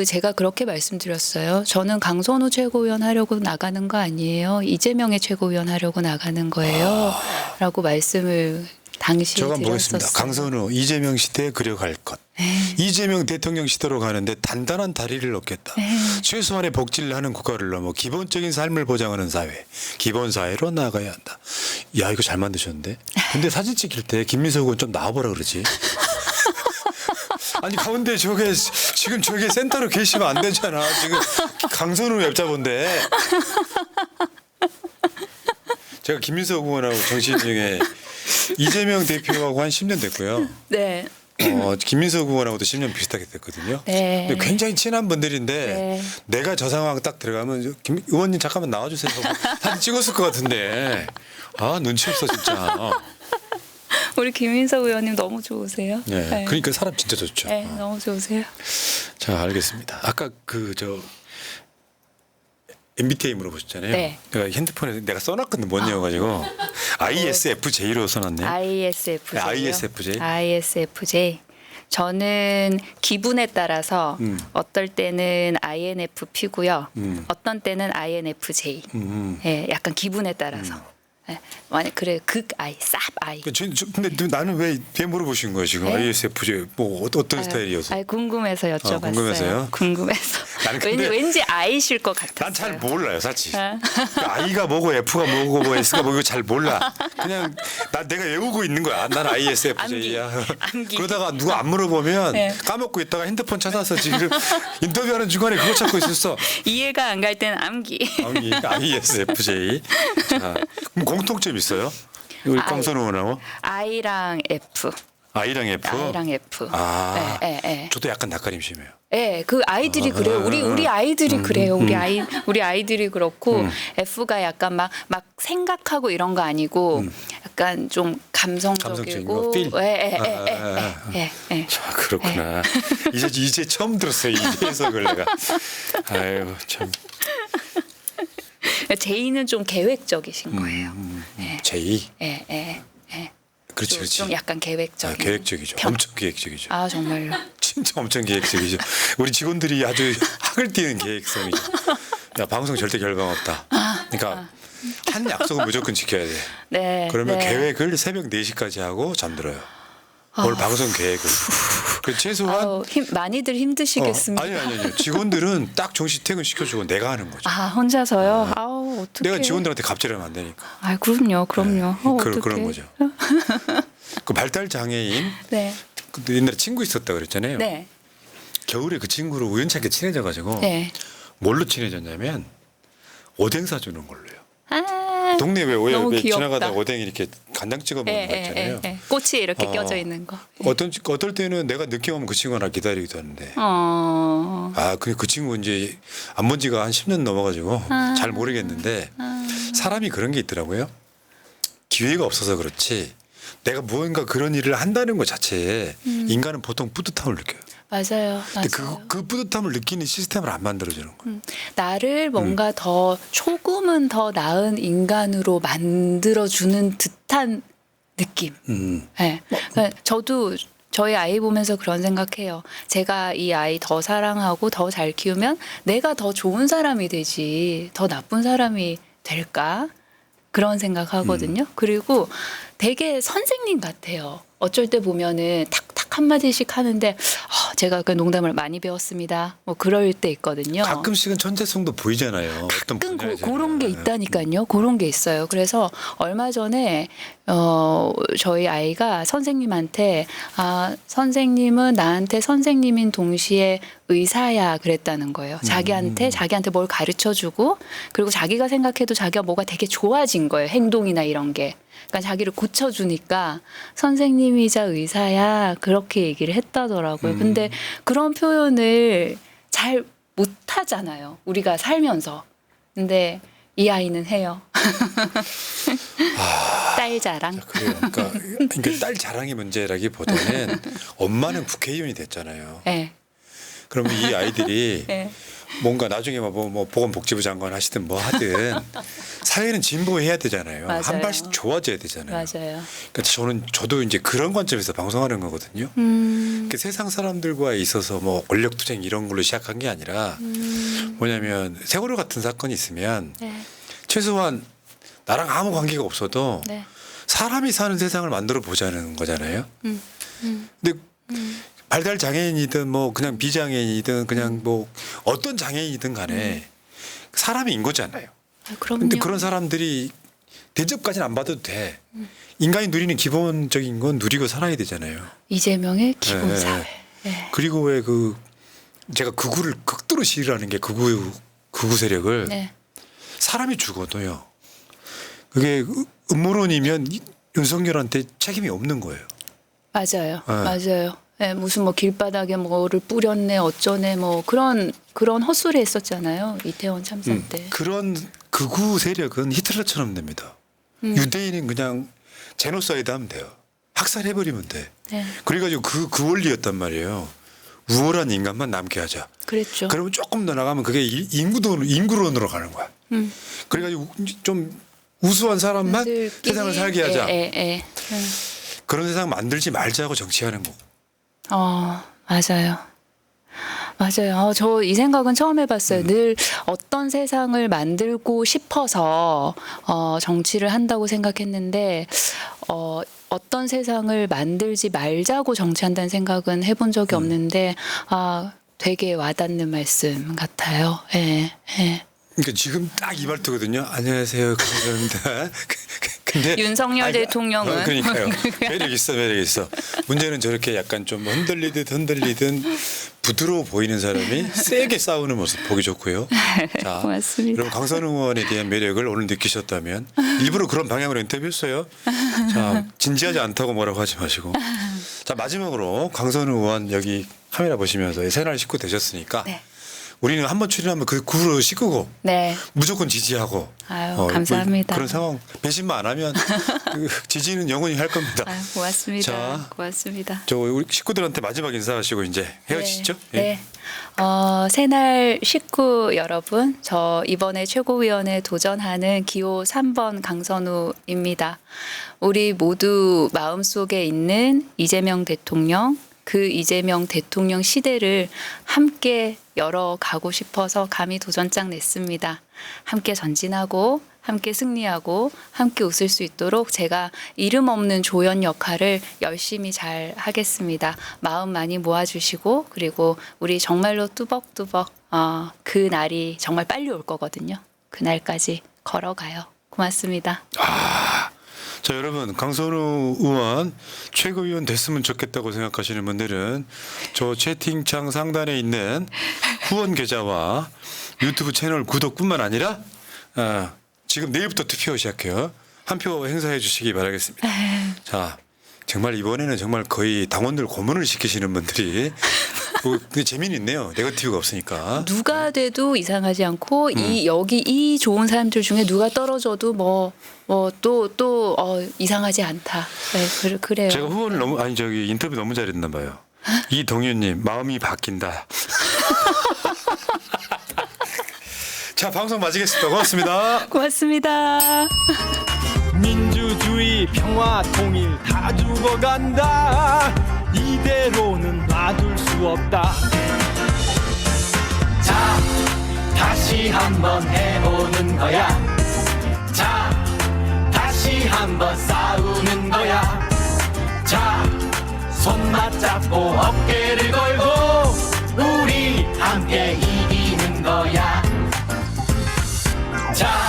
제가 그렇게 말씀드렸어요. 저는 강선우 최고위원 하려고 나가는 거 아니에요. 이재명의 최고위원 하려고 나가는 거예요. 라고 말씀을 당시에 저가 보겠습니다. 드렸었어요. 강선우 이재명 시대에 그려갈 것. 이재명 대통령 시대로 가는데 단단한 다리를 놓겠다. 최소한의 복지를 하는 국가를 넘어 기본적인 삶을 보장하는 사회, 기본 사회로 나아가야 한다. 야 이거 잘 만드셨는데. 근데 사진 찍힐 때 김민석 의원 좀 나와보라 그러지. 아니 가운데 저게 지금 저게 센터로 계시면 안 되잖아. 지금 강선우 엽자본데. 제가 김민석 의원하고 정치인 중에 이재명 대표하고 한 10년 됐고요. 네. 김민석 의원하고도 10년 비슷하게 됐거든요. 네. 근데 굉장히 친한 분들인데 네. 내가 저 상황 딱 들어가면 김 의원님 잠깐만 나와주세요. 사진 찍었을 것 같은데 아 눈치 없어 진짜. 우리 김민석 의원님 너무 좋으세요. 네. 그러니까 사람 진짜 좋죠. 네, 너무 좋으세요. 자 알겠습니다. 아까 그 저 MBTI 물어보셨잖아요. 네. 내가 핸드폰에 내가 써놨거든 뭐냐가지고 ISFJ로 써놨네. ISFJ. ISFJ. ISFJ. 저는 기분에 따라서 어떨 때는 INFP고요. 어떤 때는 INFJ. 예, 약간 기분에 따라서. 예, 만약 그래 극 I, 쌉 I. 근데 나는 왜 물어보신 거예요 지금? 네? ISFJ 뭐 어떤 스타일이어서? 아니, 궁금해서 여쭤봤어요. 궁금해서요? 궁금해서. 나는 근데 왠지 I실 것 같았어요. 난 잘 몰라요 사실. 그 I가 뭐고 F가 뭐고 뭐 S가 뭐고 잘 몰라. 그냥 내가 외우고 있는 거야. 난 ISFJ야. 암기. 그러다가 누가 안 물어보면 네. 까먹고 있다가 핸드폰 찾아서 지금 인터뷰하는 중간에 그거 찾고 있었어. 이해가 안 갈 때는 암기. ISFJ. 자, 그럼 공통점 있어요? 우리 강선우 의원하고 I랑 F. I랑 F. I랑 F. 아, 네, 네. 저도 약간 낯가림 심해요. 네, 그 아이들이 그래요. 우리 아이들이 그래요. 우리 아이들이 그렇고 F가 약간 막 생각하고 이런 거 아니고 약간 좀 감성적인 거, 감성적이고. feel? 예. 아, 그렇구나. 이제 처음 들었어요. 이 해석을 내가. 아유 참. 제이는 좀 계획적이신 거예요. 제이. 예. 그렇지, 그렇지. 좀 약간 계획적인. 계획적이죠. 엄청 계획적이죠. 아 정말요. 진짜 엄청 계획적이죠. 우리 직원들이 아주 학을 띄는 계획성이죠. 야 방송 절대 결방 없다. 그러니까 한 약속은 무조건 지켜야 돼. 네. 그러면 네. 계획을 새벽 4시까지 하고 잠들어요. 오늘 방송 계획을. 그 최소한 아우, 많이들 힘드시겠습니다. 아니요. 직원들은 딱 정시 퇴근 시켜주고 내가 하는 거죠. 아 혼자서요? 아우 어떻게? 내가 직원들한테 갑질하면 안 되니까. 아 그럼요. 그런 거죠. 그 발달 장애인 네. 근데 옛날에 친구 있었다 그랬잖아요. 네. 겨울에 그 친구를 우연찮게 친해져가지고 네. 뭘로 친해졌냐면 오뎅 사주는 걸로요. 아. 동네 왜 너무 귀엽다. 지나가다 오뎅 이렇게 간장 찍어 먹는 거 있잖아요. 꽃이 이렇게 껴져 있는 거. 어떨 때는 내가 늦게 오면 그 친구가 날 기다리기도 하는데. 그 친구 이제 안 본 지가 한 10년 넘어가지고 잘 모르겠는데 사람이 그런 게 있더라고요. 기회가 없어서 그렇지 내가 무언가 그런 일을 한다는 것 자체에 인간은 보통 뿌듯함을 느껴요. 맞아요. 근데 그 뿌듯함을 느끼는 시스템을 안 만들어주는 거예요. 나를 뭔가 더 조금은 더 나은 인간으로 만들어주는 듯한 느낌. 네. 그러니까 저도 저희 아이 보면서 그런 생각해요. 제가 이 아이 더 사랑하고 더 잘 키우면 내가 더 좋은 사람이 되지 더 나쁜 사람이 될까? 그런 생각하거든요. 그리고 되게 선생님 같아요. 어쩔 때 보면은 탁탁 한마디씩 하는데 제가 그 농담을 많이 배웠습니다. 뭐 그럴 때 있거든요. 가끔씩은 천재성도 보이잖아요. 어떤 가끔 분야에서는. 그런 게 있다니까요. 그런 게 있어요. 그래서 얼마 전에 저희 아이가 선생님한테 선생님은 나한테 선생님인 동시에 의사야 그랬다는 거예요. 자기한테 뭘 가르쳐주고 그리고 자기가 생각해도 자기가 뭐가 되게 좋아진 거예요. 행동이나 이런 게. 그러니까 자기를 고쳐주니까 선생님이자 의사야 그렇게 얘기를 했다더라고요. 근데 그런 표현을 잘 못하잖아요. 우리가 살면서. 근데 이 아이는 해요. 딸 자랑. 그래요. 그러니까 딸 자랑이 문제라기보다는 엄마는 국회의원이 됐잖아요. 네. 그러면 이 아이들이 네. 뭔가 나중에 뭐 보건복지부 장관 하시든 뭐 하든 사회는 진보해야 되잖아요. 맞아요. 한 발씩 좋아져야 되잖아요. 맞아요. 그러니까 저도 이제 그런 관점에서 방송하는 거거든요. 그러니까 세상 사람들과 있어서 뭐 권력투쟁 이런 걸로 시작한 게 아니라 뭐냐면 세월호 같은 사건이 있으면 네. 최소한 나랑 아무 관계가 없어도 네. 사람이 사는 세상을 만들어 보자는 거잖아요. 근데 발달 장애인이든 뭐 그냥 비장애인이든 그냥 뭐 어떤 장애인이든 간에 사람이 인거잖아요. 그럼요. 근데 그런 사람들이 대접까지는 안 받아도 돼. 인간이 누리는 기본적인 건 누리고 살아야 되잖아요. 이재명의 기본 예, 사회. 그리고 왜 그 제가 극우를 극도로 싫어하는 게 극우 세력을 네. 사람이 죽어도요. 그게 음모론이면 윤석열한테 책임이 없는 거예요. 맞아요. 네. 맞아요. 예, 무슨 뭐 길바닥에 뭐를 뿌렸네 어쩌네 뭐 그런 헛소리 했었잖아요. 이태원 참사 때. 그런 극우 세력은 히틀러처럼 됩니다. 유대인은 그냥 제노사이드 하면 돼요. 학살해버리면 돼. 네. 그래가지고 그 원리였단 말이에요. 우월한 인간만 남게 하자. 그랬죠. 그러면 조금 더 나가면 그게 인구론으로 가는 거야. 그래가지고 좀 우수한 사람만 들끼리. 세상을 살게 하자. 그런 세상 만들지 말자고 정치하는 거고. 맞아요. 맞아요. 저 이 생각은 처음 해봤어요. 늘 어떤 세상을 만들고 싶어서 정치를 한다고 생각했는데 어떤 세상을 만들지 말자고 정치한다는 생각은 해본 적이 없는데 되게 와닿는 말씀 같아요. 예, 예. 그러니까 지금 딱 이 말투거든요. 안녕하세요. 감사합니다. 근데 윤석열 대통령은 그러니까요. 매력 있어, 매력 있어. 문제는 저렇게 약간 좀 흔들리듯 부드러워 보이는 사람이 세게 싸우는 모습 보기 좋고요. 자, 고맙습니다. 여러분 강선우 의원에 대한 매력을 오늘 느끼셨다면 일부러 그런 방향으로 인터뷰했어요. 자, 진지하지 않다고 뭐라고 하지 마시고. 자, 마지막으로 강선우 의원 여기 카메라 보시면서 새날 식구 되셨으니까. 네. 우리는 한번 출연하면 그 구를 씻고 네. 무조건 지지하고 아유, 감사합니다. 그런 상황 배신만 안 하면 그 지지는 영원히 할 겁니다. 아유, 고맙습니다. 자, 고맙습니다. 저 우리 식구들한테 마지막 인사하시고 이제 헤어지죠. 네. 예. 네. 새날 식구 여러분, 저 이번에 최고위원에 도전하는 기호 3번 강선우입니다. 우리 모두 마음속에 있는 이재명 대통령, 그 이재명 대통령 시대를 함께 열어가고 싶어서 감히 도전장 냈습니다. 함께 전진하고 함께 승리하고 함께 웃을 수 있도록 제가 이름 없는 조연 역할을 열심히 잘 하겠습니다. 마음 많이 모아주시고 그리고 우리 정말로 뚜벅뚜벅 그 날이 정말 빨리 올 거거든요. 그날까지 걸어가요. 고맙습니다. 자, 여러분 강선우 의원 최고위원 됐으면 좋겠다고 생각하시는 분들은 저 채팅창 상단에 있는 후원 계좌와 유튜브 채널 구독뿐만 아니라 지금 내일부터 투표 시작해요. 한 표 행사해 주시기 바라겠습니다. 자, 정말 이번에는 정말 거의 당원들 고문을 시키시는 분들이 근데 재미는 있네요. 네거티브가 없으니까. 누가 돼도 이상하지 않고 여기 이 좋은 사람들 중에 누가 떨어져도 또 이상하지 않다. 네, 그래요. 제가 후원을 인터뷰 너무 잘했나 봐요. 이동윤님 마음이 바뀐다. 자, 방송 마치겠습니다. 고맙습니다. 고맙습니다. 민주주의 평화 통일 다 죽어간다. 이대로는 놔둘 수 없다. 자, 다시 한번 해보는 거야. 자, 다시 한번 싸우는 거야. 자, 손 맞잡고 어깨를 걸고 우리 함께 이기는 거야. 자,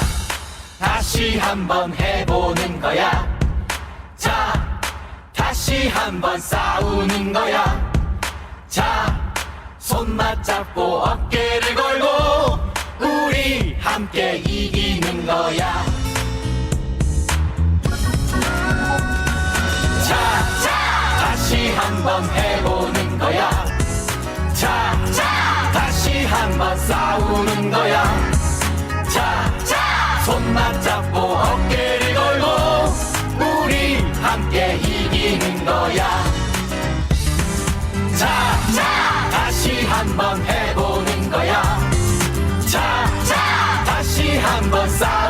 다시 한번 해보는 거야. 자, 다시 한번 싸우는 거야. 자, 손 맞잡고 어깨를 걸고 우리 함께 이기는 거야. 자, 다시 한번 해보는 거야. 자, 다시 한번 싸우는 거야. 자, 손 맞잡고 어깨를 걸고 우리 함께 이기는 거야. 자, 다시 한번 해보는 거야. 자, 다시 한번 싸우는 거야.